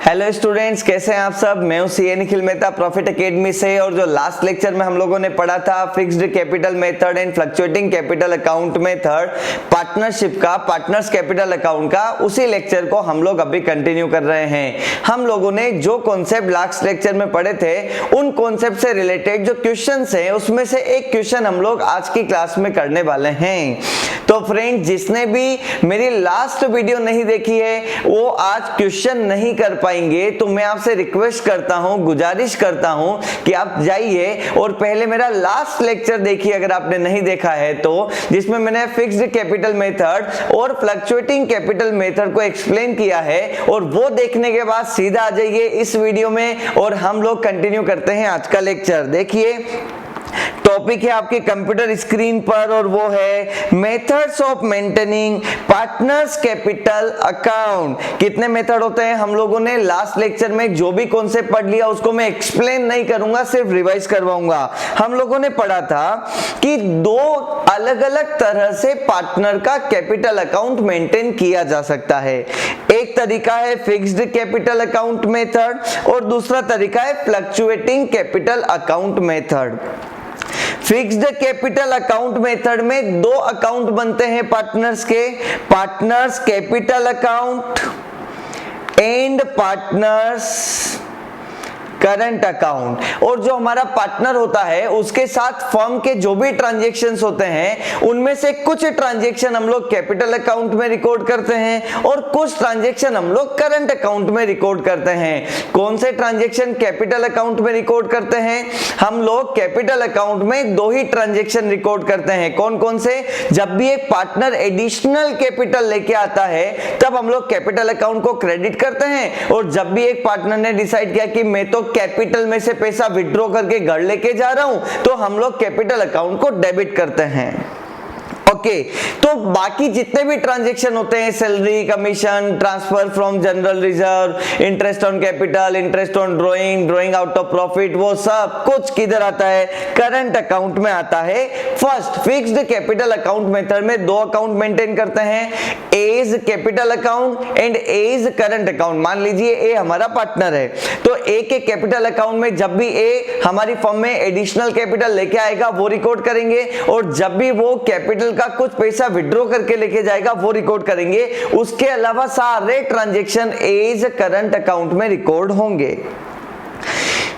Hello students, कैसे हैं आप सब। मैं हूं CA Nikhil Mehta profit academy से। और जो लास्ट लेक्चर में हम लोगों ने पढ़ा था fixed capital method and fluctuating capital account method, partnership का, पार्टनर्स कैपिटल अकाउंट का, उसी लेक्चर को हम लोग अभी कंटिन्यू कर रहे हैं। हम लोगों ने जो कॉन्सेप्ट लास्ट लेक्चर में पढ़े थे उन कॉन्सेप्ट से रिलेटेड जो क्वेश्चन है उसमें से एक क्वेश्चन हम लोग आज की क्लास में करने वाले हैं। तो फ्रेंड्स, जिसने भी मेरी लास्ट वीडियो नहीं देखी है वो आज क्वेश्चन नहीं कर पाएंगे, तो मैं आपसे रिक्वेस्ट करता हूं, गुजारिश करता हूं कि आप जाइए और पहले मेरा लास्ट लेक्चर देखिए अगर आपने नहीं देखा है तो, जिसमें मैंने फिक्स्ड कैपिटल मेथड और फ्लक्चुएटिंग कैपिटल मेथड को एक्सप्लेन किया है। और वो देखने के बाद सीधा आ जाइए इस वीडियो में और हम लोग कंटिन्यू करते हैं आज का लेक्चर। देखिए, टॉपिक है आपके कंप्यूटर स्क्रीन पर और वो है methods of maintaining partners capital account. कितने मेथड होते हैं हम लोगों ने लास्ट लेक्चर में जो भी कॉन्सेप्ट पढ़ लिया उसको मैं एक्सप्लेन नहीं करूंगा, सिर्फ रिवाइज करवाऊंगा। हम लोगों ने पढ़ा था कि दो अलग अलग तरह से पार्टनर का कैपिटल अकाउंट मेंटेन किया जा सकता है। एक तरीका है फिक्स्ड कैपिटल अकाउंट मेथड और दूसरा तरीका है fluctuating capital account method. Fixed capital account method में दो अकाउंट बनते हैं पार्टनर्स के, partners capital account and partners current account. और जो हमारा पार्टनर होता है उसके साथ फर्म के जो भी ट्रांजैक्शंस होते हैं उनमें से कुछ ट्रांजैक्शन हम लोग कैपिटल अकाउंट में रिकॉर्ड करते हैं और कुछ ट्रांजैक्शन हम लोग करंट अकाउंट में रिकॉर्ड करते हैं। कौन से ट्रांजैक्शन कैपिटल अकाउंट में रिकॉर्ड करते हैं? हम लोग कैपिटल अकाउंट में दो ही ट्रांजैक्शन रिकॉर्ड करते हैं। कौन कौन से? जब भी एक पार्टनर एडिशनल कैपिटल लेके आता है तब हम लोग कैपिटल अकाउंट को क्रेडिट करते हैं, और जब भी एक पार्टनर ने डिसाइड किया कि मैं तो कैपिटल में से पैसा विड्रॉ करके घर लेके जा रहा हूं, तो हम लोग कैपिटल अकाउंट को डेबिट करते हैं। ओके, तो बाकी जितने भी ट्रांजैक्शन होते हैं, salary, commission, transfer from general reserve, interest on capital, interest on drawing, drawing out of profit, वो सब कुछ किधर आता है? करंट अकाउंट में आता है। First, fixed capital account method में दो अकाउंट मेंटेन करते हैं, as capital account and as current account. मान लीजिए ए हमारा पार्टनर है, तो ए के कैपिटल अकाउंट में जब भी ए हमारी फर्म में एडिशनल कैपिटल लेके आएगा वो रिकॉर्ड करेंगे, और जब भी वो कैपिटल का कुछ पैसा विड्रॉ करके लेके जाएगा वो रिकॉर्ड करेंगे। उसके अलावा सारे ट्रांजैक्शन एज करंट अकाउंट में रिकॉर्ड होंगे।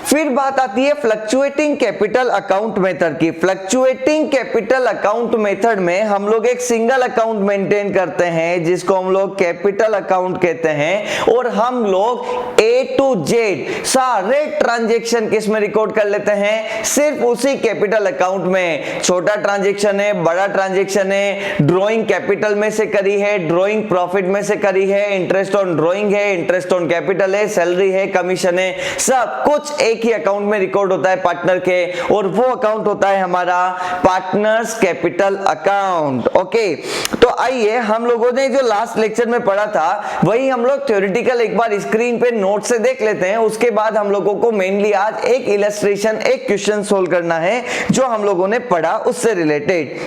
फिर बात आती है फ्लक्चुएटिंग कैपिटल अकाउंट मेथड की। फ्लक्चुएटिंग कैपिटल अकाउंट मेथड में हम लोग एक सिंगल अकाउंट मेंटेन करते हैं जिसको हम लोग कैपिटल अकाउंट कहते हैं, और हम लोग ए टू जेड सारे ट्रांजैक्शन किस में रिकॉर्ड कर लेते हैं? सिर्फ उसी कैपिटल अकाउंट में। छोटा ट्रांजैक्शन है, बड़ा ट्रांजैक्शन है, ड्रॉइंग कैपिटल में से करी है, ड्रॉइंग प्रॉफिट में से करी है, इंटरेस्ट ऑन ड्रॉइंग है, इंटरेस्ट ऑन कैपिटल है, सैलरी है, कमीशन है, सब कुछ एक ही अकाउंट में रिकॉर्ड होता है पार्टनर के, और वो अकाउंट होता है हमारा पार्टनर्स कैपिटल अकाउंट। ओके, तो आइए हम लोगों ने जो लास्ट लेक्चर में पढ़ा था वही हम लोग थ्योरेटिकल एक बार स्क्रीन पे नोट से देख लेते हैं। उसके बाद हम लोगों को मेनली आज एक इलस्ट्रेशन, एक क्वेश्चन सोल्व करना है जो हम लोगों ने पढ़ा उससे रिलेटेड।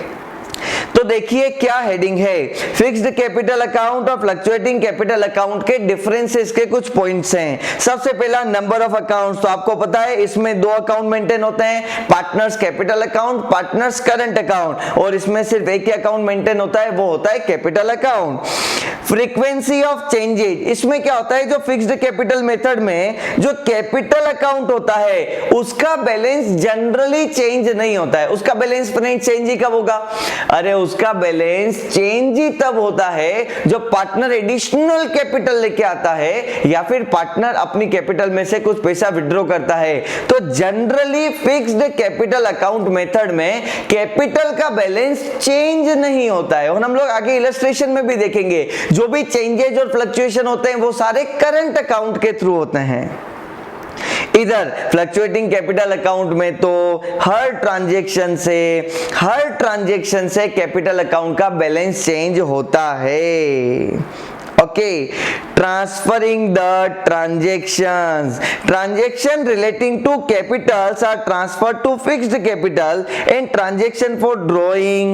तो देखिए क्या हेडिंग है, फिक्स्ड कैपिटल अकाउंट और फ्लक्चुएटिंग कैपिटल अकाउंट के डिफरेंसेस के कुछ पॉइंट्स हैं। सबसे पहला नंबर ऑफ अकाउंट्स। तो आपको पता है इसमें दो अकाउंट मेंटेन होते हैं, partners capital account, partners current account, और इसमें सिर्फ एक ही अकाउंट मेंटेन होता है, वो होता है capital account. Frequency of changes, इसमें क्या होता है, जो फिक्स्ड कैपिटल मेथड में जो कैपिटल अकाउंट होता है उसका बैलेंस जनरली चेंज नहीं होता है। उसका बैलेंस चेंज ही कब होगा? अरे उसका बैलेंस चेंज ही तब होता है जब पार्टनर एडिशनल कैपिटल लेके आता है या फिर पार्टनर अपनी कैपिटल में से कुछ पैसा विड्रॉ करता है। तो generally fixed capital account method में कैपिटल का बैलेंस चेंज नहीं होता है, और हम लोग आगे इलस्ट्रेशन में भी देखेंगे जो भी चेंजेस और फ्लक्चुएशन होते हैं वो सारे करंट अकाउंट के थ्रू होते हैं। इधर फ्लक्चुएटिंग कैपिटल अकाउंट में तो हर ट्रांजैक्शन से कैपिटल अकाउंट का बैलेंस चेंज होता है। Okay, transferring the transaction relating to capitals are transferred to fixed capital and transaction for drawing,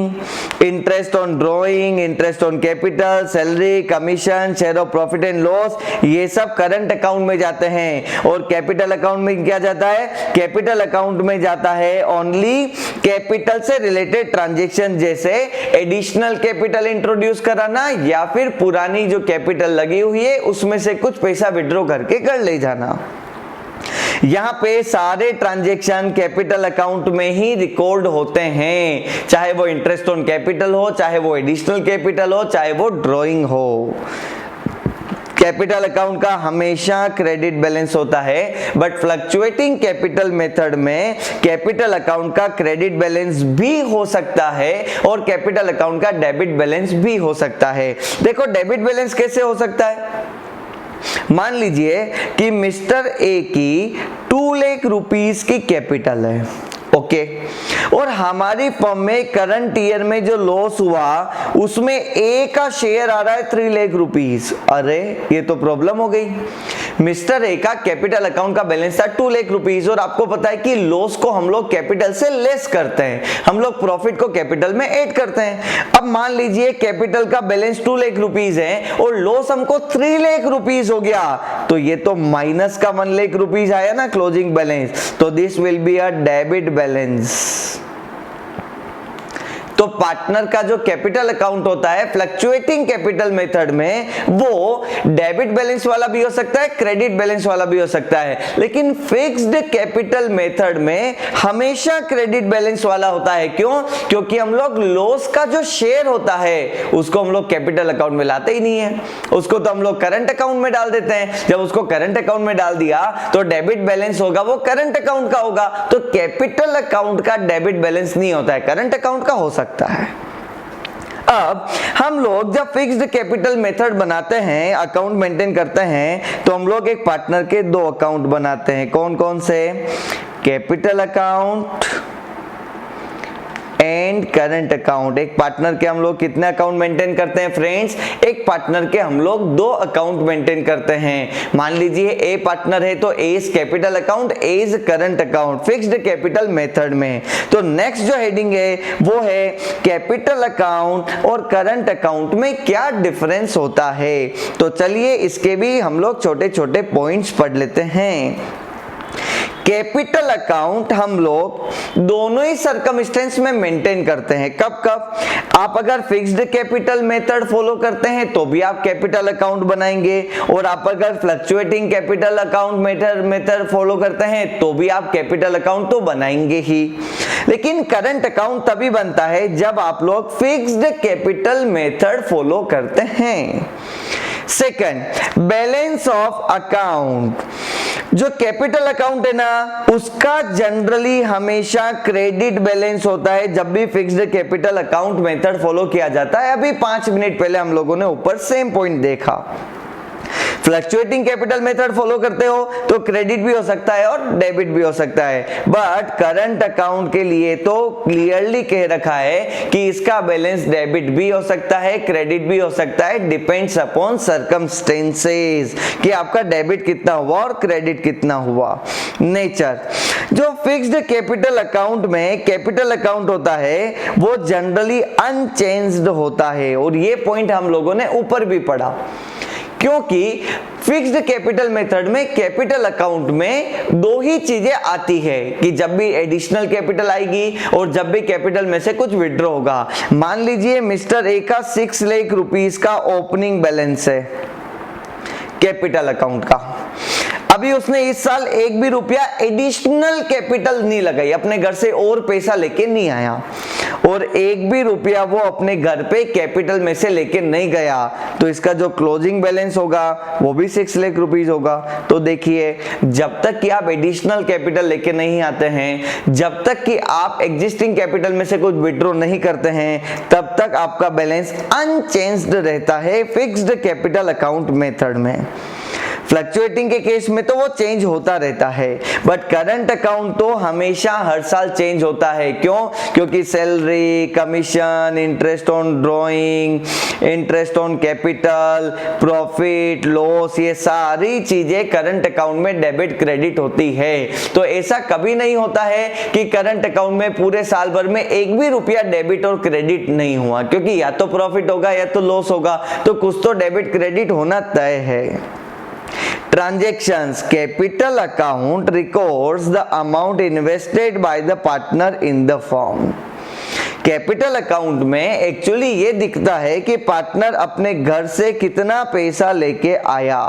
interest on drawing, interest on capital, salary, commission, share of profit and loss, ये सब current account में जाते हैं। और capital account में क्या जाता है? कैपिटल अकाउंट में जाता है ओनली कैपिटल से रिलेटेड ट्रांजैक्शन, जैसे एडिशनल कैपिटल इंट्रोड्यूस कराना या फिर पुरानी जो कैपिटल लगी हुई है उसमें से कुछ पैसा विड्रॉ करके कर ले जाना। यहाँ पे सारे ट्रांजैक्शन कैपिटल अकाउंट में ही रिकॉर्ड होते हैं, चाहे वो इंटरेस्ट ऑन कैपिटल हो, चाहे वो एडिशनल कैपिटल हो, चाहे वो ड्रॉइंग हो। कैपिटल अकाउंट का हमेशा क्रेडिट बैलेंस होता है, बट फ्लक्चुएटिंग कैपिटल मेथड में कैपिटल अकाउंट का क्रेडिट बैलेंस भी हो सकता है और कैपिटल अकाउंट का डेबिट बैलेंस भी हो सकता है। देखो डेबिट बैलेंस कैसे हो सकता है? मान लीजिए कि मिस्टर ए की 2 लाख रुपीस की कैपिटल है, ओके, और हमारी फर्म में करंट ईयर में जो लॉस हुआ उसमें ए का शेयर आ रहा है 3 लाख रुपीस। अरे ये तो प्रॉब्लम हो गई। मिस्टर ए का कैपिटल अकाउंट का बैलेंस था 2 लाख रुपीस और आपको पता है कि लॉस को हम लोग कैपिटल से लेस करते हैं, हम लोग प्रॉफिट को कैपिटल में ऐड करते हैं। अब मान लीजिए कैपिटल का बैलेंस 2 लाख रुपीस है और लॉस हमको 3 लाख रुपीस हो गया, तो ये तो माइनस का 1 लाख रुपीस आया ना क्लोजिंग बैलेंस, तो this will be a debit balance. तो पार्टनर का जो कैपिटल अकाउंट होता है फ्लक्चुएटिंग कैपिटल मेथड में, वो डेबिट बैलेंस वाला भी हो सकता है, क्रेडिट बैलेंस वाला भी हो सकता है, लेकिन फिक्स्ड कैपिटल मेथड में हमेशा क्रेडिट बैलेंस वाला होता है। क्यों? क्योंकि हम लोग लॉस का जो शेयर होता है उसको हम लोग कैपिटल अकाउंट में लाते ही नहीं है, उसको तो हम लोग करंट अकाउंट में डाल देते हैं। जब उसको करंट अकाउंट में डाल दिया तो डेबिट बैलेंस होगा वो करंट अकाउंट का होगा, तो कैपिटल अकाउंट का डेबिट बैलेंस नहीं होता है, करंट अकाउंट का हो सकता है। अब हम लोग जब फिक्स्ड कैपिटल मेथड बनाते हैं, अकाउंट मेंटेन करते हैं, तो हम लोग एक पार्टनर के 2 अकाउंट बनाते हैं। कौन कौन से? Capital account and current account. एक पार्टनर के हम लोग कितने अकाउंट मेंटेन करते हैं फ्रेंड्स? एक पार्टनर के हम लोग 2 अकाउंट मेंटेन करते हैं। मान लीजिए ए पार्टनर है तो A is capital account, A is current account fixed capital method में। तो नेक्स्ट जो हेडिंग है वो है कैपिटल अकाउंट और करंट अकाउंट में क्या डिफरेंस होता है। तो चलिए इसके भी हम लोग छोटे छोटे पॉइंट्स पढ़ लेते हैं। कैपिटल अकाउंट हम लोग दोनों ही सर्कमस्टेंस में मेंटेन करते हैं। कब कब? आप अगर फिक्स्ड कैपिटल मेथड फॉलो करते हैं तो भी आप कैपिटल अकाउंट बनाएंगे, और आप अगर fluctuating capital account method follow करते हैं तो भी आप कैपिटल अकाउंट तो बनाएंगे ही। लेकिन करंट अकाउंट तभी बनता है जब आप लोग फिक्स्ड कैपिटल मेथड फॉलो करते हैं। Second, balance of account. जो कैपिटल अकाउंट है ना उसका जनरली हमेशा क्रेडिट बैलेंस होता है जब भी fixed capital account method follow किया जाता है। अभी 5 मिनट पहले हम लोगों ने ऊपर सेम पॉइंट देखा। फ्लक्चुएटिंग कैपिटल मेथड फॉलो करते हो तो क्रेडिट भी हो सकता है और डेबिट भी हो सकता है, बट करंट अकाउंट के लिए तो क्लियरली कह रखा है कि इसका बैलेंस डेबिट भी हो सकता है, क्रेडिट भी हो सकता है, डिपेंड्स अपॉन सर्कमस्टेंसेस कि आपका डेबिट कितना हुआ और क्रेडिट कितना हुआ। नेचर, जो फिक्स्ड कैपिटल अकाउंट में कैपिटल अकाउंट होता है वो जनरली अनचेंज्ड होता है, और ये पॉइंट हम लोगों ने ऊपर भी पढ़ा। क्योंकि फिक्स्ड कैपिटल मेथड में कैपिटल अकाउंट में 2 ही चीजें आती है कि जब भी एडिशनल कैपिटल आएगी और जब भी कैपिटल में से कुछ विड्रॉ होगा। मान लीजिए मिस्टर ए का 6 लाख रुपीस का ओपनिंग बैलेंस है कैपिटल अकाउंट का। अभी उसने इस साल 1 भी रुपया एडिशनल कैपिटल नहीं लगाई, अपने घर से और पैसा लेके नहीं आया, और 1 भी रुपया वो अपने घर पे कैपिटल में से लेके नहीं गया, तो इसका जो क्लोजिंग बैलेंस होगा वो भी 6 लाख रुपीस होगा। तो देखिए, जब तक कि आप एडिशनल कैपिटल लेके नहीं आते हैं, जब तक कि आप एग्जिस्टिंग कैपिटल में से कुछ विड्रॉ नहीं करते हैं, तब तक आपका बैलेंस अनचेंज्ड रहता है फिक्स्ड कैपिटल अकाउंट मेथड में। फ्लक्चुएटिंग के केस में तो वो चेंज होता रहता है, बट करंट अकाउंट तो हमेशा हर साल चेंज होता है। क्यों? क्योंकि salary, commission, interest on drawing, interest on capital, profit, loss, ये सारी चीजें करंट अकाउंट में डेबिट क्रेडिट होती है। तो ऐसा कभी नहीं होता है कि करंट अकाउंट में पूरे साल भर में एक भी रुपया डेबिट और क्रेडिट नहीं हुआ, क्योंकि या तो प्रॉफिट होगा या तो लॉस होगा, तो कुछ तो डेबिट क्रेडिट होना तय है। Transactions, capital account records the amount invested by the partner in the firm. Capital account में एक्चुअली ये दिखता है कि पार्टनर अपने घर से कितना पैसा लेके आया,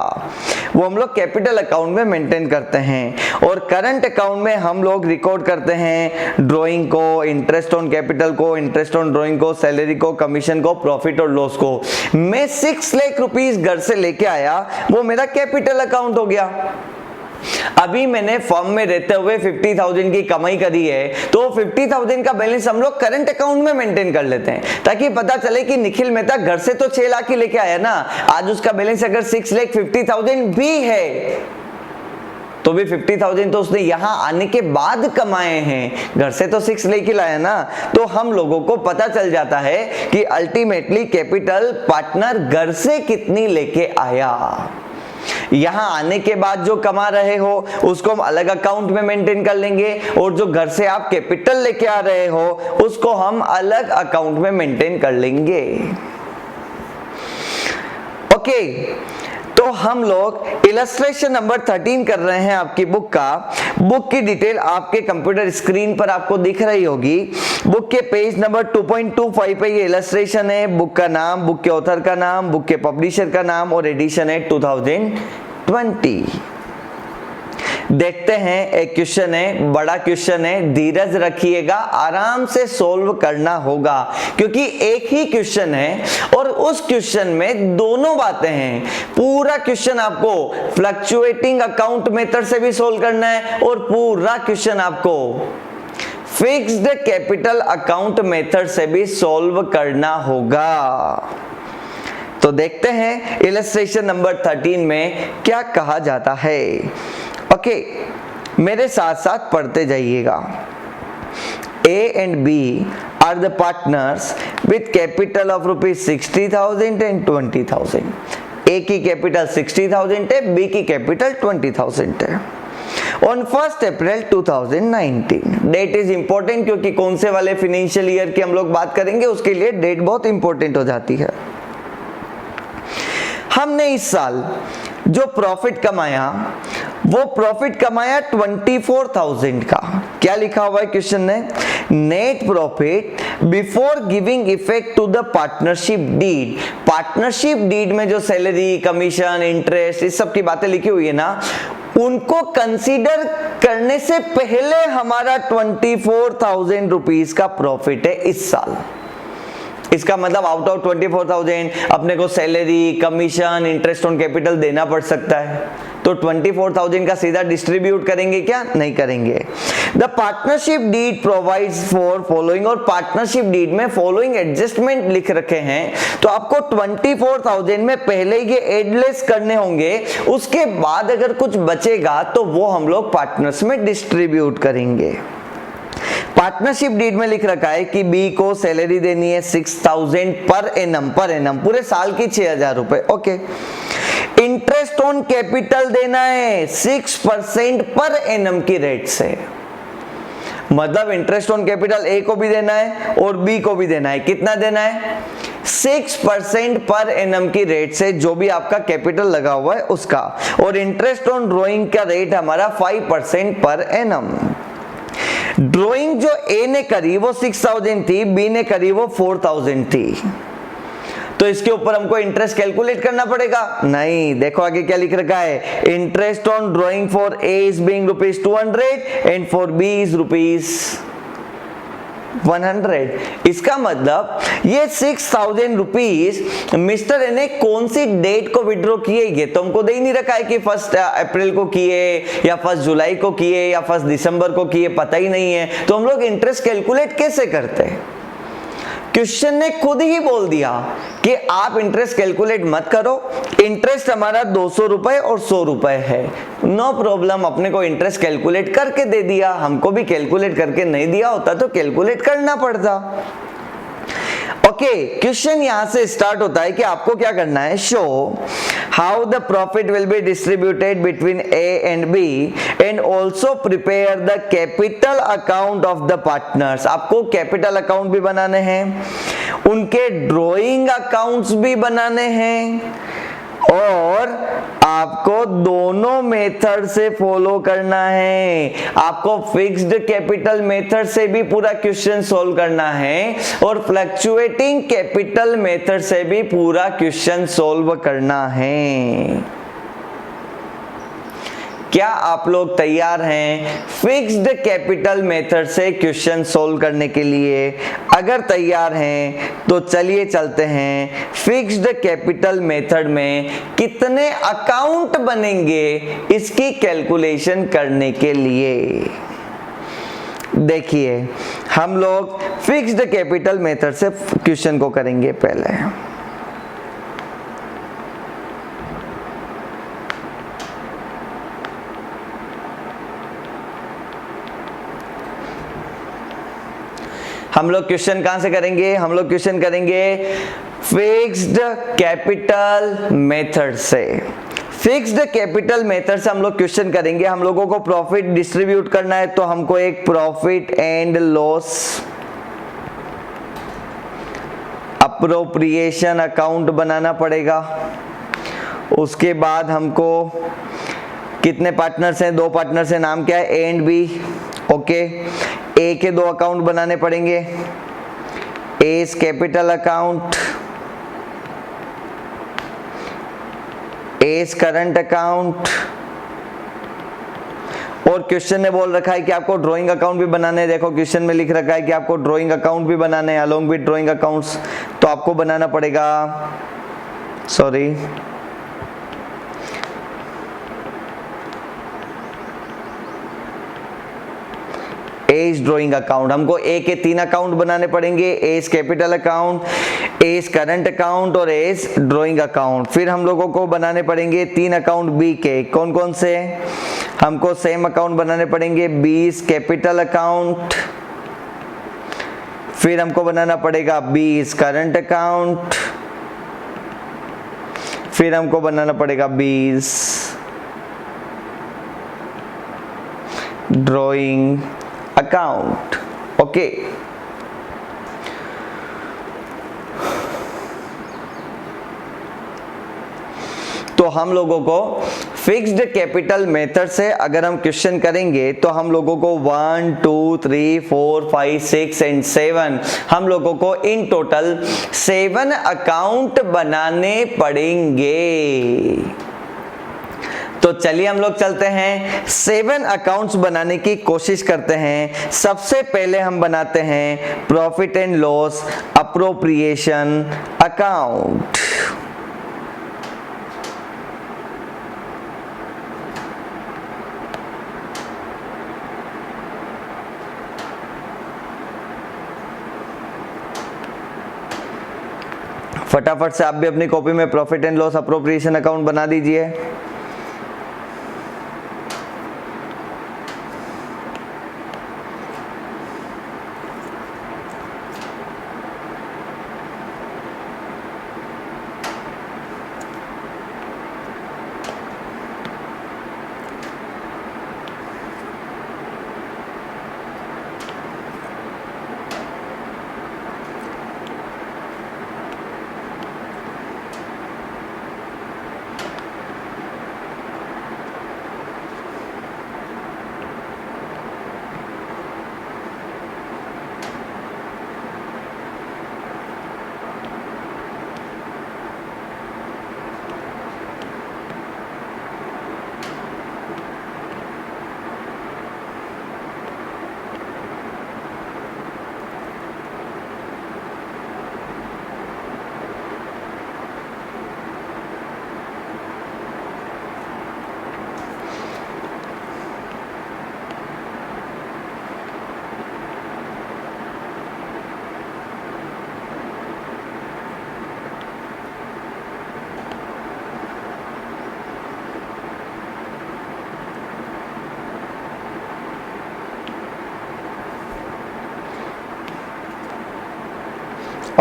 वो हम लोग कैपिटल अकाउंट में मेंटेन करते हैं। और करंट अकाउंट में हम लोग रिकॉर्ड करते हैं ड्राइंग को, इंटरेस्ट ऑन कैपिटल को, इंटरेस्ट ऑन ड्राइंग को, सैलरी को, कमीशन को, प्रॉफिट और लॉस को। मैं 6 लाख रुपीस घर से लेके आया, वो मेरा कैपिटल अकाउंट हो गया। अभी मैंने फर्म में रहते हुए 50,000 की कमाई करी है, तो 50,000 का बैलेंस हम लोग करंट अकाउंट में मेंटेन कर लेते हैं, ताकि पता चले कि निखिल मेहता घर से तो 6 लाख ही लेके आया ना, आज उसका बैलेंस अगर 6,50,000 भी है तो भी 50,000 तो उसने यहां आने के बाद कमाए हैं, घर से तो 6 लाख ही लाया ना। तो हम लोगों को पता चल जाता है कि अल्टीमेटली कैपिटल पार्टनर घर से कितनी लेके आया। यहां आने के बाद जो कमा रहे हो उसको हम अलग अकाउंट में मेंटेन कर लेंगे, और जो घर से आप कैपिटल लेके आ रहे हो उसको हम अलग अकाउंट में मेंटेन कर लेंगे। ओके, तो हम लोग इलस्ट्रेशन नंबर 13 कर रहे हैं आपकी बुक का। बुक की डिटेल आपके कंप्यूटर स्क्रीन पर आपको दिख रही होगी। बुक के पेज नंबर 2.25 पे ये इलस्ट्रेशन है। बुक का नाम, बुक के ऑथर का नाम, बुक के पब्लिशर का नाम और एडिशन है 2020। देखते हैं, एक क्वेश्चन है, बड़ा क्वेश्चन है, धीरज रखिएगा, आराम से सोल्व करना होगा, क्योंकि एक ही क्वेश्चन है और उस क्वेश्चन में दोनों बातें हैं। पूरा क्वेश्चन आपको फ्लक्चुएटिंग अकाउंट मेथड से भी सोल्व करना है और पूरा क्वेश्चन आपको फिक्स्ड कैपिटल अकाउंट मेथड से भी सोल्व करना होगा। तो देखते हैं इलस्ट्रेशन नंबर 13 में क्या कहा जाता है। ओके, मेरे साथ साथ पढ़ते जाइएगा। A and B are the partners with capital of rupees 60,000 and 20,000. A की कैपिटल 60,000 है, B की कैपिटल 20,000 है। On 1st April 2019, date is important, क्योंकि कौन से वाले फाइनेंशियल ईयर की हम लोग बात करेंगे उसके लिए डेट बहुत इंपॉर्टेंट हो जाती है। हमने इस साल जो प्रॉफिट कमाया वो प्रॉफिट कमाया 24,000 का। क्या लिखा हुआ है क्वेश्चन में? Net profit before giving effect to the partnership deed. Partnership deed में जो सैलरी, कमीशन, इंटरेस्ट, इस सब की बातें लिखी हुई है ना, उनको कंसीडर करने से पहले हमारा 24,000 रुपीज का प्रॉफिट है इस साल। इसका मतलब आउट ऑफ 24,000 अपने को salary, commission, interest on capital देना पड़ सकता है, तो 24,000 का सीधा डिस्ट्रीब्यूट करेंगे क्या? नहीं करेंगे। The partnership deed provides for following, और पार्टनरशिप डीड में फॉलोइंग एडजस्टमेंट लिख रखे हैं, तो आपको 24,000 में पहले ये एडलेस करने होंगे, उसके बाद अगर कुछ बचेगा तो वो हम लोग पार्टनर्स में डिस्ट्रीब्यूट करेंगे। पार्टनरशिप डीड में लिख रखा है कि बी को सैलरी देनी है 6,000 पर एनम पूरे साल की 6,000 रुपए। ओके, इंटरेस्ट ऑन कैपिटल देना है 6% पर एनम की रेट से, मतलब इंटरेस्ट ऑन कैपिटल ए को भी देना है और बी को भी देना है। कितना देना है? 6% पर एनम की रेट से, जो भी आपका कैपिटल लगा हुआ है उसका। और इंटरेस्ट ऑन ड्रॉइंग का रेट हमारा 5% पर एनम। ड्राइंग जो ए ने करी वो 6,000 थी, बी ने करी वो 4,000 थी, तो इसके ऊपर हमको इंटरेस्ट कैलकुलेट करना पड़ेगा? नहीं, देखो आगे क्या लिख रखा है। Interest on drawing for A is being rupees 200 and for B is rupees 100। इसका मतलब ये 6,000 रुपीज मिस्टर ए ने कौन सी डेट को विड्रॉ किए, ये तो हमको दे ही नहीं रखा है कि 1 अप्रैल को किए या 1 जुलाई को किए या 1 दिसंबर को किए, पता ही नहीं है। तो हम लोग इंटरेस्ट कैलकुलेट कैसे करते हैं? क्वेश्चन ने खुद ही बोल दिया कि आप इंटरेस्ट कैलकुलेट मत करो, इंटरेस्ट हमारा 200 रुपए और 100 रुपए है। नो प्रॉब्लम, अपने को इंटरेस्ट कैलकुलेट करके दे दिया, हमको भी कैलकुलेट करके नहीं दिया होता तो कैलकुलेट करना पड़ता। ओके, क्वेश्चन यहां से स्टार्ट होता है कि आपको क्या करना है, show how the profit will be distributed between A and B and also prepare the capital account of the partners. आपको कैपिटल अकाउंट भी बनाने हैं, उनके ड्रॉइंग अकाउंट्स भी बनाने हैं, और आपको दोनों मेथड से फॉलो करना है। आपको फिक्स्ड कैपिटल मेथड से भी पूरा क्वेश्चन सॉल्व करना है और फ्लक्चुएटिंग कैपिटल मेथड से भी पूरा क्वेश्चन सॉल्व करना है। क्या आप लोग तैयार हैं फिक्स्ड कैपिटल मेथड से क्वेश्चन सोल्व करने के लिए? अगर तैयार हैं तो चलिए चलते हैं फिक्स्ड कैपिटल मेथड में कितने अकाउंट बनेंगे इसकी कैलकुलेशन करने के लिए। देखिए, हम लोग फिक्स्ड कैपिटल मेथड से क्वेश्चन को करेंगे। पहले हम लोग क्वेश्चन कहां से करेंगे, हम लोग क्वेश्चन करेंगे फिक्स्ड कैपिटल मेथड से। फिक्स्ड कैपिटल मेथड से हम लोग क्वेश्चन करेंगे। हम लोगों को प्रॉफिट डिस्ट्रीब्यूट करना है तो हमको एक profit and loss appropriation account बनाना पड़ेगा। उसके बाद हमको कितने पार्टनर्स हैं, 2 पार्टनर्स हैं, नाम क्या है, ए एंड बी। ओके, ए के 2 अकाउंट बनाने पड़ेंगे, S capital account, S current account, और क्वेश्चन ने बोल रखा है कि आपको ड्राइंग अकाउंट भी बनाने हैं। देखो क्वेश्चन में लिख रखा है कि आपको ड्राइंग अकाउंट भी बनाने हैं अलोंग विद ड्राइंग अकाउंट्स, तो आपको बनाना पड़ेगा, सॉरी, एस ड्राइंग अकाउंट। हमको ए के 3 अकाउंट बनाने पड़ेंगे, S capital account, S current account और एस ड्राइंग अकाउंट। फिर हम लोगों को बनाने पड़ेंगे 3 अकाउंट बी के। कौन कौन से? हमको सेम अकाउंट बनाने पड़ेंगे, बीस कैपिटल अकाउंट, फिर हमको बनाना पड़ेगा 20 करंट अकाउंट, फिर हमको बनाना पड़ेगा 20 ड्राइंग अकाउंट। ओके, तो हम लोगों को फिक्स्ड कैपिटल मेथड से अगर हम क्वेश्चन करेंगे तो हम लोगों को 1 2 3 4 5 6 एंड 7 हम लोगों को इन टोटल 7 अकाउंट बनाने पड़ेंगे। तो चलिए हम लोग चलते हैं 7 अकाउंट्स बनाने की कोशिश करते हैं। सबसे पहले हम बनाते हैं profit and loss appropriation account. फटाफट से आप भी अपनी कॉपी में profit and loss appropriation account बना दीजिए।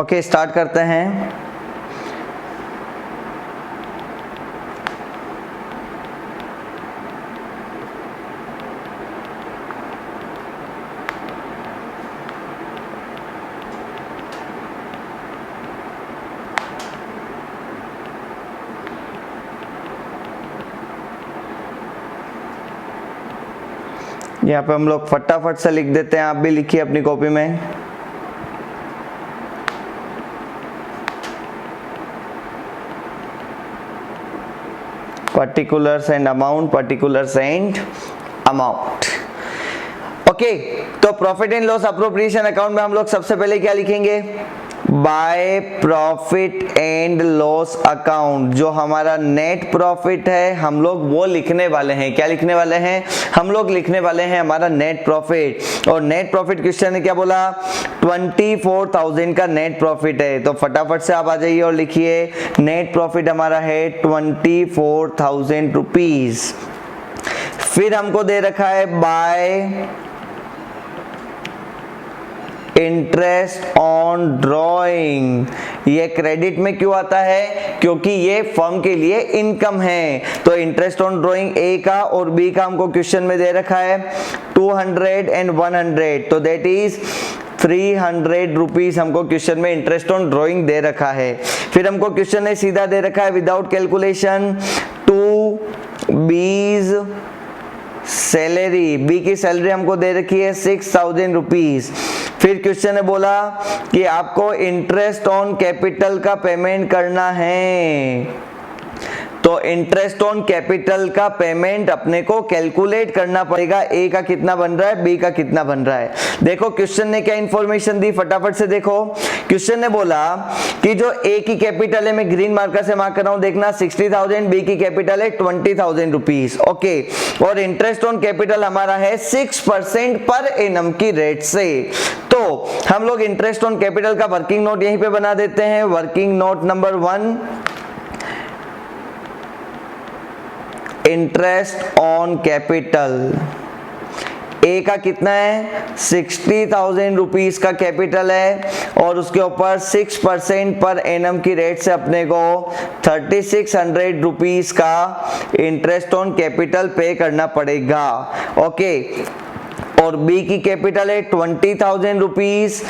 ओके, स्टार्ट करते हैं। यहाँ पे हम लोग फटाफट से लिख देते हैं, आप भी लिखिए अपनी कॉपी में। Particulars and amount, particulars and amount. Okay, तो profit and loss appropriation account में हम लोग सबसे पहले क्या लिखेंगे? By profit and loss account. जो हमारा नेट प्रॉफिट है हम लोग वो लिखने वाले हैं। क्या लिखने वाले हैं? हम लोग लिखने वाले हैं हमारा नेट प्रॉफिट। और नेट प्रॉफिट क्वेश्चन ने क्या बोला? 24,000 का नेट प्रॉफिट है। तो फटाफट से आप आ जाइए और लिखिए नेट प्रॉफिट हमारा है 24,000 रुपीज। फिर हमको दे रखा है बाय इंटरेस्ट ऑन ड्रॉइंग। ये क्रेडिट में क्यों आता है? क्योंकि ये फर्म के लिए इनकम है। तो इंटरेस्ट ऑन ड्रॉइंग ए का और बी का हमको क्वेश्चन में दे रखा है 200 एंड 100, तो दैट इज 300 रुपीज हमको क्वेश्चन में इंटरेस्ट ऑन ड्रॉइंग दे रखा है। फिर हमको क्वेश्चन ने सीधा दे रखा है विदाउट कैलकुलेशन 2 बीज सैलरी। बी की सैलरी हमको दे रखी है 6,000 रुपीज। फिर क्वेश्चन ने बोला कि आपको इंटरेस्ट ऑन कैपिटल का पेमेंट करना है। तो इंटरेस्ट ऑन कैपिटल का पेमेंट अपने को कैलकुलेट करना पड़ेगा। ए का कितना बन रहा है, बी का कितना बन रहा है। देखो क्वेश्चन ने क्या इंफॉर्मेशन दी, फटाफट से देखो। क्वेश्चन ने बोला कि जो ए की कैपिटल है, मैं ग्रीन मार्कर से मार्क कर रहा हूं, देखना 60,000, बी की कैपिटल है 20,000 रुपीज। ओके, और इंटरेस्ट ऑन कैपिटल हमारा है 6% पर एनम की रेट से। तो हम लोग इंटरेस्ट ऑन कैपिटल का वर्किंग नोट यहीं पे बना देते हैं। Working note number 1, interest on capital. A का कितना है? 60,000 रुपीज का कैपिटल है और उसके ऊपर 6% पर एनम की रेट से अपने को 3600 रुपीज का इंटरेस्ट ऑन कैपिटल पे करना पड़ेगा। ओके, और बी की कैपिटल है 20,000 रुपीज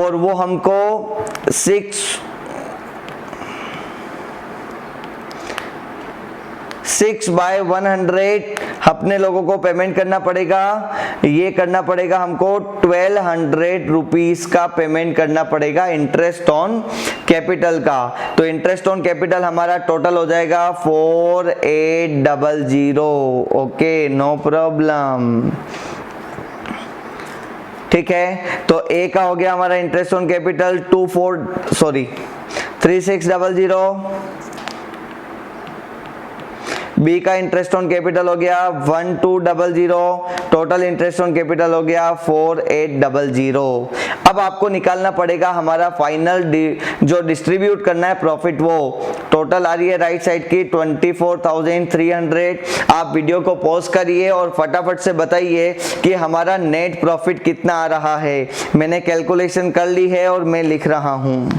और वो हमको 6/100 अपने लोगों को पेमेंट करना पड़ेगा। ये करना पड़ेगा हमको 1200 रुपीज का पेमेंट करना पड़ेगा इंटरेस्ट ऑन कैपिटल का। तो इंटरेस्ट ऑन कैपिटल हमारा टोटल हो जाएगा 4800। ओके, नो प्रॉब्लम, ठीक है। तो ए का हो गया हमारा इंटरेस्ट ऑन कैपिटल 3600। बी का इंटरेस्ट ऑन कैपिटल हो गया 1200। टोटल इंटरेस्ट ऑन कैपिटल हो गया 4800। अब आपको निकालना पड़ेगा हमारा फाइनल जो डिस्ट्रीब्यूट करना है प्रॉफिट, वो टोटल आ रही है राइट साइड की 24,300। आप वीडियो को पॉज करिए और फटाफट से बताइए कि हमारा नेट प्रॉफिट कितना आ रहा है। मैंने कैलकुलेशन कर ली है और मैं लिख रहा हूं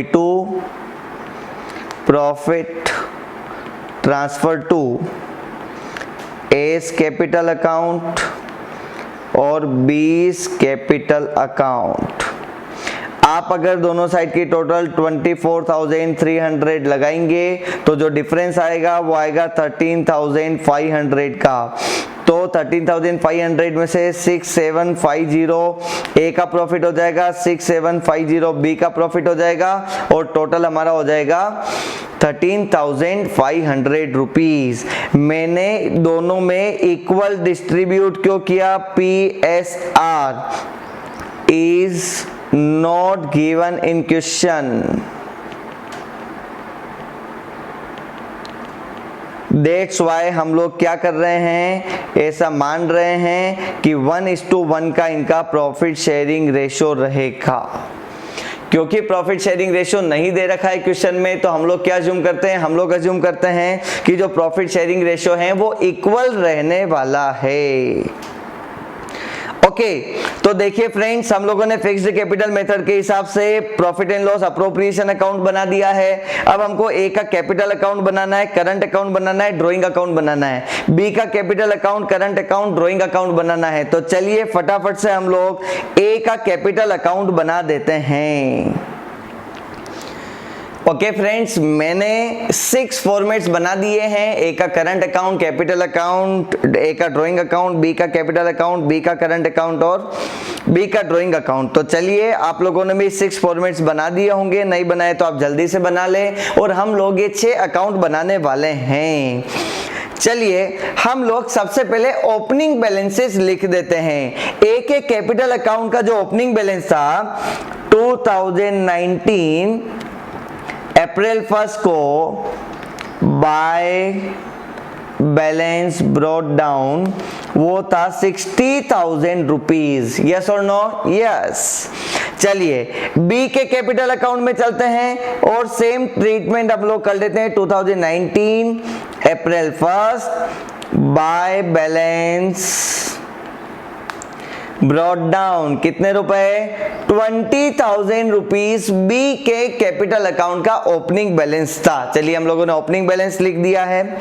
to profit transfer to A's capital account और बीस कैपिटल अकाउंट। आप अगर दोनों साइड की टोटल 24,300 लगाएंगे तो जो डिफरेंस आएगा वो आएगा 13,500 का। तो 13,500 में से 6,750 ए का प्रॉफिट हो जाएगा, 6,750 बी का प्रॉफिट हो जाएगा और टोटल हमारा हो जाएगा 13,500 रुपीज। मैंने दोनों में इक्वल डिस्ट्रीब्यूट क्यों किया? PSR is not given in question. That's why हम लोग क्या कर रहे हैं, ऐसा मान रहे हैं कि 1:1 का इनका प्रॉफिट शेयरिंग रेशो रहेगा। क्योंकि प्रॉफिट शेयरिंग रेशो नहीं दे रखा है क्वेश्चन में, तो हम लोग क्या अज्यूम करते हैं? हम लोग अज्यूम करते हैं कि जो प्रॉफिट शेयरिंग रेशो है वो इक्वल रहने वाला है। ओके, तो देखिए फ्रेंड्स, हम लोगों ने फिक्स्ड कैपिटल मेथड के हिसाब से profit and loss appropriation account बना दिया है। अब हमको ए का कैपिटल अकाउंट बनाना है, करंट अकाउंट बनाना है, ड्राइंग अकाउंट बनाना है, बी का capital account, current account, drawing account बनाना है। तो चलिए फटाफट से हम लोग ए का कैपिटल अकाउंट बना देते हैं। ओके फ्रेंड्स, मैंने 6 फॉर्मेट्स बना दिए हैं। ए का करंट अकाउंट, कैपिटल अकाउंट, ए का ड्राइंग अकाउंट, बी का कैपिटल अकाउंट, बी का करंट अकाउंट और बी का ड्राइंग अकाउंट। तो चलिए, आप लोगों ने भी 6 फॉर्मेट्स बना दिए होंगे, नहीं बनाए तो आप जल्दी से बना लें। और हम लोग ये 6 अकाउंट बनाने वाले हैं। चलिए, हम लोग सबसे पहले ओपनिंग बैलेंसेस लिख देते हैं। ए के कैपिटल अकाउंट का जो ओपनिंग बैलेंस था 2019 अप्रैल 1 को बाय बैलेंस ब्रॉट डाउन, वो था 60,000 रुपीज। यस और नो? यस। चलिए, बी के कैपिटल अकाउंट में चलते हैं और सेम ट्रीटमेंट हम लोग कर लेते हैं। 2019 अप्रैल 1 बाय बैलेंस ब्रॉट डाउन, कितने रुपए? 20,000 रुपीज बी के कैपिटल अकाउंट का ओपनिंग बैलेंस था। चलिए, हम लोगों ने ओपनिंग बैलेंस लिख दिया है।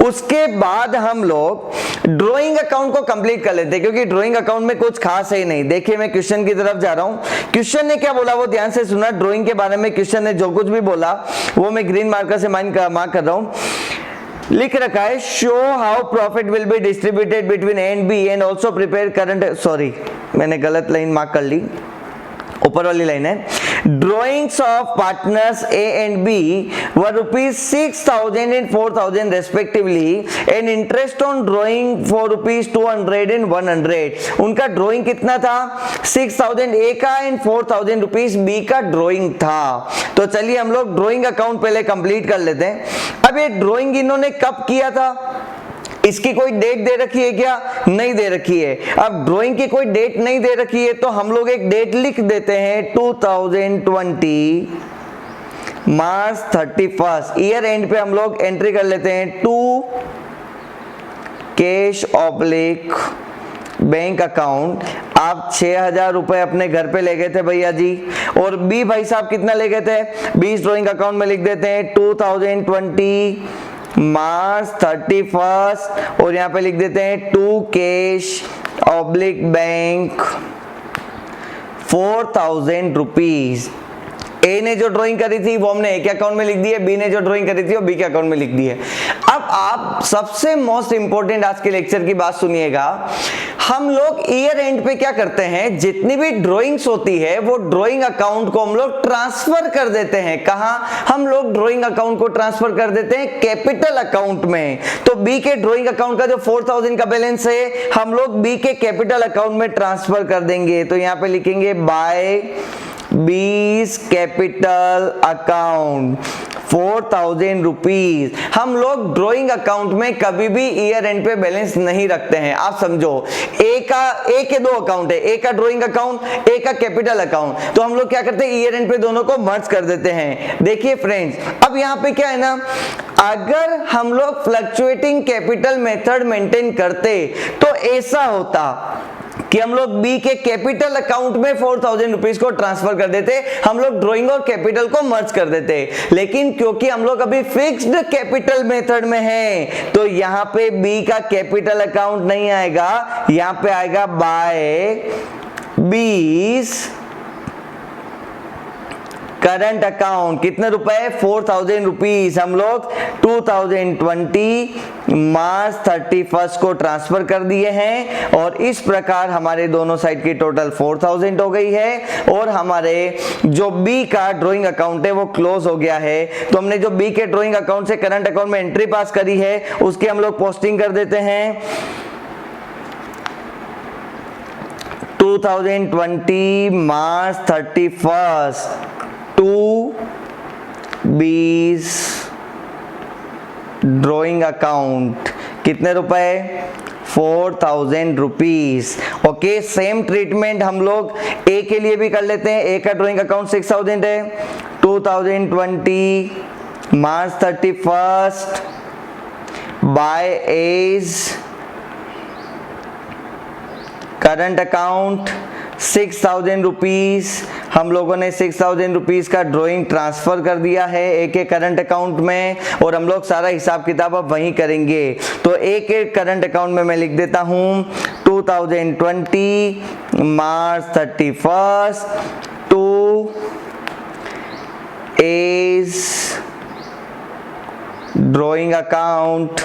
उसके बाद हम लोग ड्राइंग अकाउंट को कंप्लीट कर लेते हैं, क्योंकि ड्राइंग अकाउंट में कुछ खास है नहीं। देखिए, मैं क्वेश्चन की तरफ जा रहा हूं। क्वेश्चन ने क्या बोला वो ध्यान से सुना। ड्राइंग के बारे में क्वेश्चन ने जो कुछ भी बोला वो मैं ग्रीन मार्कर से मार्क कर रहा हूं। लिख रखा है, show how profit will be distributed between A and B and also prepare current. Sorry, मैंने गलत लाइन मार्क कर ली, ऊपर वाली लाइन है। Drawings of partners A and B were ₹6,000 and 4,000 respectively and interest on drawing for ₹200 and 100। उनका drawing कितना था? 6,000 ए का एंड 4,000 रुपीज बी का ड्राइंग था। तो चलिए, हम लोग ड्राइंग अकाउंट पहले कंप्लीट कर लेते हैं। अब ये ड्राइंग इन्होंने कब किया था? इसकी कोई डेट दे रखी है क्या? नहीं दे रखी है। अब ड्राइंग की कोई डेट नहीं दे रखी है तो हम लोग एक डेट लिख देते हैं, 2020 मार्च 31। ईयर एंड पे हम लोग एंट्री कर लेते हैं, to cash oblique bank account. आप 6,000 रुपए अपने घर पे ले गए थे भैया जी, और बी भाई साहब कितना ले गए थे? 20 ड्राइंग अकाउंट में लिख देते हैं 2020 मार्च 31 और यहाँ पे लिख देते हैं to cash oblique bank 4,000 rupees. A ने जो ड्राइंग करी थी वो हमने ए के अकाउंट में लिख दी है, बी ने जो ड्राइंग करी थी वो बी के अकाउंट में लिख दी है। अब आप सबसे मोस्ट इंपॉर्टेंट आज के लेक्चर की बात सुनिएगा। हम लोग ईयर एंड पे क्या करते हैं, जितनी भी ड्राइंग्स होती है वो ड्राइंग अकाउंट को हम लोग ट्रांसफर कर देते हैं। कहां? हम लोग ड्राइंग अकाउंट को ट्रांसफर कर देते हैं कैपिटल अकाउंट में। तो बी के ड्राइंग अकाउंट का जो 4,000 का बैलेंस है हम लोग बी के कैपिटल अकाउंट में ट्रांसफर कर देंगे। तो यहां पे लिखेंगे बाय बीस कैपिटल अकाउंट 4,000 रुपीज। हम लोग ड्राइंग अकाउंट में कभी भी ईयर एंड पे बैलेंस नहीं रखते हैं। आप समझो, ए के 2 अकाउंट है, ए का ड्राइंग अकाउंट, ए का कैपिटल अकाउंट। तो हम लोग क्या करते हैं, ईयर एंड पे दोनों को मर्ज कर देते हैं। देखिए फ्रेंड्स, अब यहाँ पे क्या है ना, अगर हम लोग फ्लक्चुएटिंग कैपिटल मेथड मेंटेन करते तो ऐसा होता कि हम लोग बी के कैपिटल अकाउंट में 4,000 रुपीज को ट्रांसफर कर देते, हम लोग ड्राइंग और कैपिटल को मर्ज कर देते। लेकिन क्योंकि हम लोग अभी फिक्स्ड कैपिटल मेथड में हैं, तो यहां पे बी का कैपिटल अकाउंट नहीं आएगा, यहां पे आएगा बाय 20 करंट अकाउंट। कितने रुपए? 4,000 रुपीज हम लोग 2020 मार्च 31 को ट्रांसफर कर दिए हैं। और इस प्रकार हमारे दोनों साइड की टोटल 4,000 हो गई है और हमारे जो बी का ड्राइंग अकाउंट है वो क्लोज हो गया है। तो हमने जो बी के ड्राइंग अकाउंट से करंट अकाउंट में एंट्री पास करी है उसकी हम लोग पोस्टिंग कर देते हैं 2020 मार्च 31 टू बीस ड्राइंग अकाउंट। कितने रुपए? 4,000 रुपीज। ओके, सेम ट्रीटमेंट हम लोग ए के लिए भी कर लेते हैं। ए का ड्राइंग अकाउंट 6,000 है, 2020 March 31 by A's current account 6,000 rupees, हम लोगों ने 6,000 रुपीज का ड्राइंग ट्रांसफर कर दिया है एक एक करंट अकाउंट में, और हम लोग सारा हिसाब किताब अब वहीं करेंगे। तो एक एक करंट अकाउंट में मैं लिख देता हूं 2020 March 31 to A's drawing account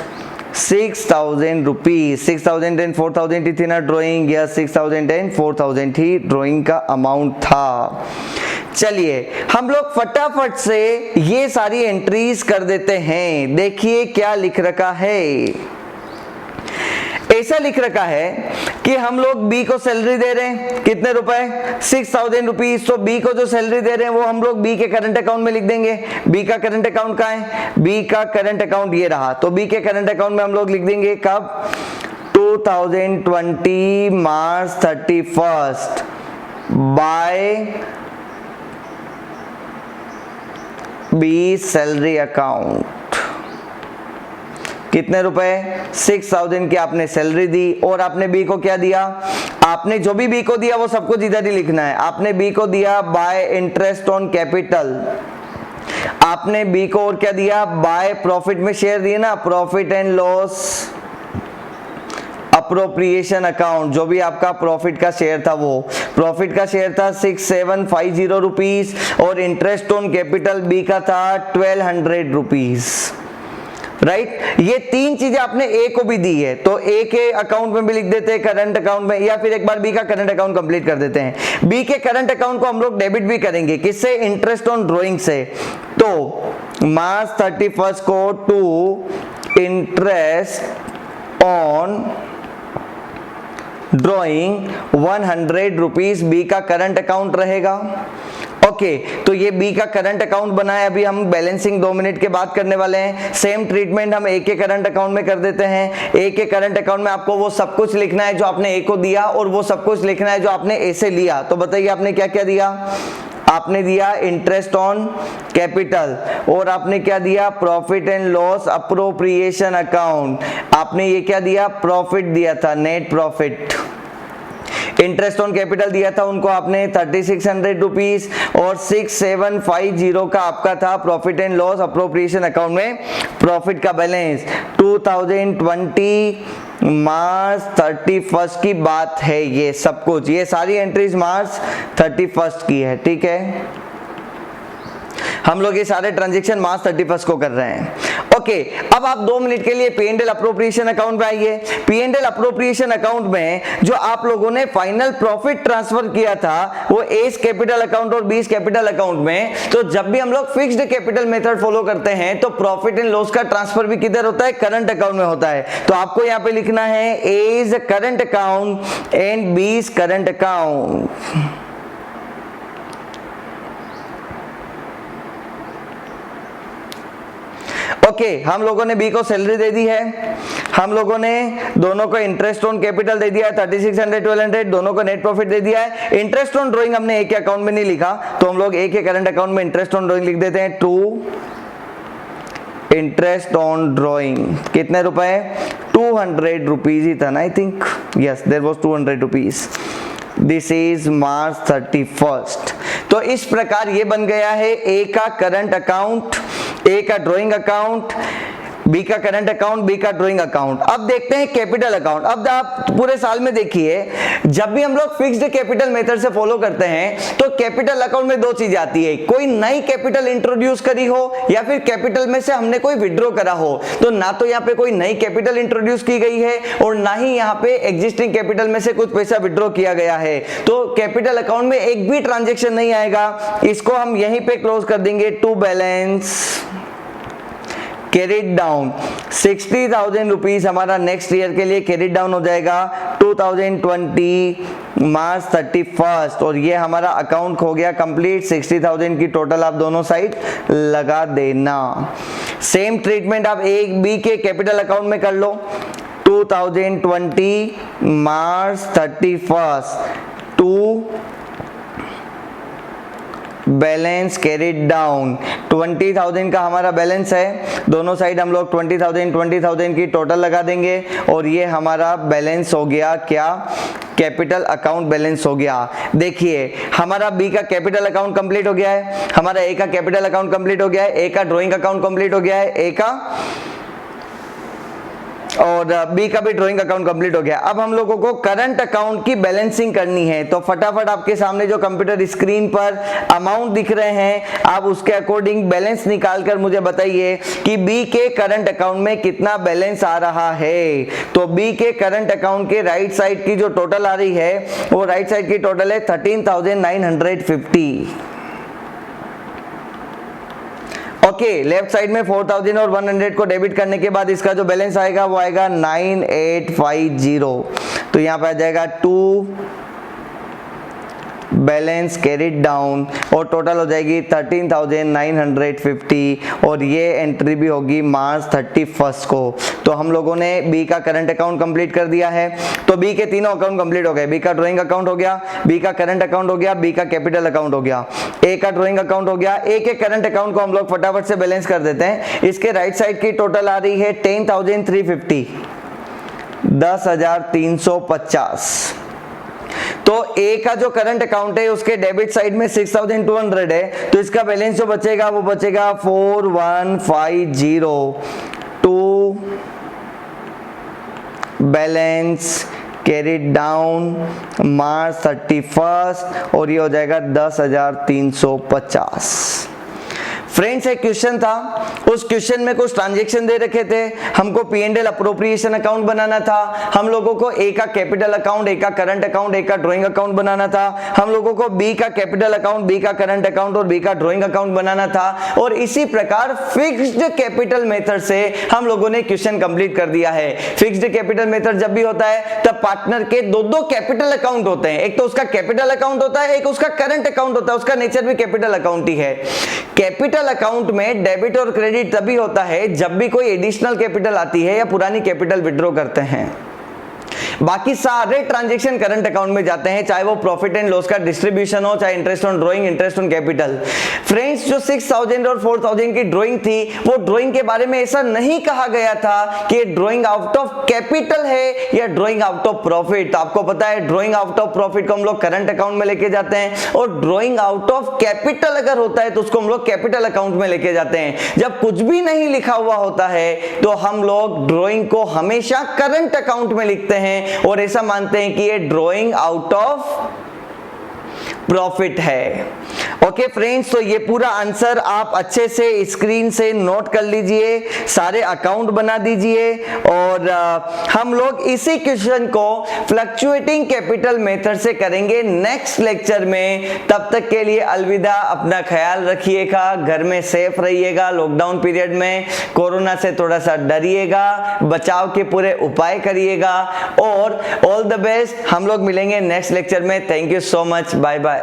6,000 rupees, 6,000 and 4,000 ही थी ना ड्राइंग, या 6,000 एंड 4,000 ही ड्राइंग का अमाउंट था। चलिए हम लोग फटाफट से ये सारी एंट्रीज कर देते हैं। देखिए क्या लिख रखा है, ऐसा लिख रखा है कि हम लोग बी को सैलरी दे रहे हैं, कितने रुपए, 6,000 रुपीज। तो बी को जो सैलरी दे रहे हैं वो हम लोग बी के करंट अकाउंट में लिख देंगे। बी का करंट अकाउंट कहाँ है, बी का करंट अकाउंट ये रहा, तो बी के करंट अकाउंट में हम लोग लिख देंगे कब, 2020 March 31 bye B salary account. कितने रुपए, 6,000 की आपने सैलरी दी, और आपने बी को क्या दिया, आपने जो भी बी को दिया वो सब कुछ इधर ही लिखना है। आपने बी को दिया बाय इंटरेस्ट ऑन कैपिटल, आपने बी को और क्या दिया, बाय प्रॉफिट में शेयर दिए ना, profit and loss appropriation account, जो भी आपका प्रॉफिट का शेयर था वो प्रॉफिट का शेयर था 6,750 रुपीज, और इंटरेस्ट ऑन कैपिटल बी का था 1,200 रुपीज, राइट। ये तीन चीजें आपने ए को भी दी है, तो ए के अकाउंट में भी लिख देते हैं करंट अकाउंट में, या फिर एक बार बी का करंट अकाउंट कंप्लीट कर देते हैं। बी के करंट अकाउंट को हम लोग डेबिट भी करेंगे, किससे, इंटरेस्ट ऑन ड्राइंग से। तो मार्च 31 को to interest on drawing 100 rupees B का करंट अकाउंट रहेगा। ओके, तो ये बी का करंट अकाउंट बना है। अभी हम बैलेंसिंग 2 मिनट के बाद करने वाले हैं। सेम ट्रीटमेंट हम ए के करंट अकाउंट में कर देते हैं। ए के करंट अकाउंट में आपको वो सब कुछ लिखना है जो आपने ए को दिया, और वो सब कुछ लिखना है जो आपने ए से लिया। तो बताइए आपने क्या क्या दिया, आपने दिया इंटरेस्ट ऑन कैपिटल, और आपने क्या दिया, profit and loss appropriation account. आपने ये क्या दिया, प्रॉफिट दिया था, net profit. Interest on capital दिया था उनको आपने 3,600 रुपीज, और 6,750 का आपका था profit and loss appropriation account में प्रॉफिट का बैलेंस। 2020 मार्च 31 की बात है ये सब कुछ, ये सारी एंट्रीज मार्च 31 की है, ठीक है। हम लोग ये सारे ट्रांजैक्शन मार्च 31 को कर रहे हैं। ओके, अब आप 2 मिनट के लिए P and L appropriation account में आइए। P and L appropriation account में जो आप लोगों ने फाइनल प्रॉफिट ट्रांसफर किया था वो एस कैपिटल अकाउंट और बीस कैपिटल अकाउंट में। तो जब भी हम लोग फिक्स्ड कैपिटल मेथड फॉलो करते हैं तो प्रॉफिट एंड लॉस का ट्रांसफर भी किधर होता है, करंट अकाउंट में होता है। तो आपको यहाँ पे लिखना है एज करंट अकाउंट एंड बीस करंट अकाउंट। ओके, हम लोगों ने बी को सैलरी दे दी है, हम लोगों ने दोनों को इंटरेस्ट ऑन कैपिटल दे दिया है 3,600 1,200, दोनों को नेट प्रॉफिट दे दिया है। इंटरेस्ट ऑन ड्राइंग हमने एक अकाउंट में नहीं लिखा, तो हम लोग एक के करंट अकाउंट में इंटरेस्ट ऑन ड्राइंग लिख देते हैं, टू इंटरेस्ट ऑन ड्राइंग। कितने रुपए, 200 रुपीज ही था ना, I think, yes there was 200 rupees. This is March 31। तो इस प्रकार ये बन गया है ए का करंट अकाउंट, ए का ड्राइंग अकाउंट, बी का करंट अकाउंट, बी का ड्राइंग अकाउंट। अब देखते हैं कैपिटल अकाउंट। अब आप पूरे साल में देखिए, जब भी हम लोग फिक्स्ड कैपिटल मेथड से फॉलो करते हैं तो कैपिटल अकाउंट में दो चीज आती है, कोई नई कैपिटल इंट्रोड्यूस करी हो या फिर कैपिटल में से हमने कोई विड्रॉ करा हो। तो ना तो यहाँ पे कोई नई कैपिटल इंट्रोड्यूस की गई है और ना ही यहाँ पे एग्जिस्टिंग कैपिटल में से कुछ पैसा विड्रॉ किया गया है। तो कैपिटल अकाउंट में एक भी ट्रांजेक्शन नहीं आएगा, इसको हम यहीं पे क्लोज कर देंगे। To balance carried down 60,000 rupees हमारा नेक्स्ट ईयर के लिए कैरिड डाउन हो जाएगा 2020 मार्च 31, और ये हमारा अकाउंट हो गया कंप्लीट। 60,000 की टोटल आप दोनों साइड लगा देना। सेम ट्रीटमेंट आप एक बी के कैपिटल अकाउंट में कर लो। 2020 March 31 to balance carried down. 20,000 का हमारा बैलेंस है, दोनों साइड हम लोग 20,000 की टोटल लगा देंगे और ये हमारा बैलेंस हो गया क्या, कैपिटल अकाउंट बैलेंस हो गया। देखिए हमारा बी का कैपिटल अकाउंट कंप्लीट हो गया है, हमारा ए का कैपिटल अकाउंट कंप्लीट हो गया है, ए का ड्राइंग अकाउंट कंप्लीट हो गया है, ए का और बी का भी ड्राइंग अकाउंट कंप्लीट हो गया। अब हम लोगों को करंट अकाउंट की बैलेंसिंग करनी है, तो फटाफट आपके सामने जो कंप्यूटर स्क्रीन पर अमाउंट दिख रहे हैं आप उसके अकॉर्डिंग बैलेंस निकालकर मुझे बताइए कि बी के करंट अकाउंट में कितना बैलेंस आ रहा है। तो बी के करंट अकाउंट के राइट साइड की जो टोटल आ रही है वो राइट साइड की टोटल है 13,950। ओके, लेफ्ट साइड में 4,000 और 100 को डेबिट करने के बाद इसका जो बैलेंस आएगा वो आएगा 9850। तो यहां पे आ जाएगा 2 बैलेंस कैरिड डाउन और टोटल हो जाएगी 13,950 और ये एंट्री भी होगी मार्च 31 को। तो हम लोगों ने बी का करंट अकाउंट कंप्लीट कर दिया है। तो बी के तीनों अकाउंट कंप्लीट हो गए, बी का ड्राइंग अकाउंट हो गया, बी का करंट अकाउंट हो गया, बी का कैपिटल अकाउंट हो गया, ए का ड्राइंग अकाउंट हो गया। ए के करंट अकाउंट को हम लोग फटाफट से बैलेंस कर देते हैं। इसके राइट साइड की टोटल आ रही है 10,350, 10,350। तो ए का जो करंट अकाउंट है उसके डेबिट साइड में 6,200 है, तो इसका बैलेंस जो बचेगा वो बचेगा 4,150। 2 बैलेंस कैरिड डाउन मार्च 31 और ये हो जाएगा 10,350। फ्रेंड्स एक क्वेश्चन था, उस क्वेश्चन में कुछ ट्रांजैक्शन दे रखे थे, हमको P&L अप्रोप्रिएशन अकाउंट बनाना था, हम लोगों को ए का कैपिटल अकाउंट, ए का करंट अकाउंट, ए का ड्राइंग अकाउंट बनाना था, हम लोगों को बी का कैपिटल अकाउंट, बी का करंट अकाउंट और बी का ड्राइंग अकाउंट बनाना था। और इसी प्रकार फिक्स्ड कैपिटल मेथड से हम लोगों ने क्वेश्चन कंप्लीट कर दिया है। फिक्स्ड कैपिटल मेथड जब भी होता है तब पार्टनर के दो कैपिटल अकाउंट होते हैं, एक तो उसका कैपिटल अकाउंट होता है, एक उसका करंट अकाउंट होता है, उसका नेचर भी कैपिटल अकाउंट ही है। कैपिटल अकाउंट में डेबिट और क्रेडिट तभी होता है जब भी कोई एडिशनल कैपिटल आती है या पुरानी कैपिटल विड्रॉ करते हैं। बाकी सारे ट्रांजैक्शन करंट अकाउंट में जाते हैं, चाहे वो प्रॉफिट एंड लॉस का डिस्ट्रीब्यूशन हो, चाहे interest on drawing, interest on capital. Friends जो 6,000 और 4,000 की ड्राइंग थी वो ड्राइंग के बारे में ऐसा नहीं कहा गया था कि ड्राइंग आउट ऑफ कैपिटल है या ड्राइंग आउट ऑफ प्रॉफिट। तो आपको पता है ड्राइंग आउट ऑफ प्रॉफिट को हम लोग करंट अकाउंट में लेके जाते हैं और ड्राइंग आउट ऑफ कैपिटल अगर होता है तो उसको हम लोग कैपिटल अकाउंट में लेके जाते हैं। जब कुछ भी नहीं लिखा हुआ होता है तो हम लोग ड्राइंग को हमेशा करंट अकाउंट में लिखते हैं और ऐसा मानते हैं कि ये ड्राइंग आउट ऑफ प्रॉफिट है। ओके फ्रेंड्स, तो ये पूरा आंसर आप अच्छे से स्क्रीन से नोट कर लीजिए, सारे अकाउंट बना दीजिए और हम लोग इसी क्वेश्चन को फ्लक्चुएटिंग कैपिटल मेथड से करेंगे नेक्स्ट लेक्चर में। तब तक के लिए अलविदा, अपना ख्याल रखिएगा, घर में सेफ रहिएगा, लॉकडाउन पीरियड में कोरोना से थोड़ा सा डरिएगा, बचाव के पूरे उपाय करिएगा और ऑल द बेस्ट। हम लोग मिलेंगे नेक्स्ट लेक्चर में। Thank you so much, bye bye.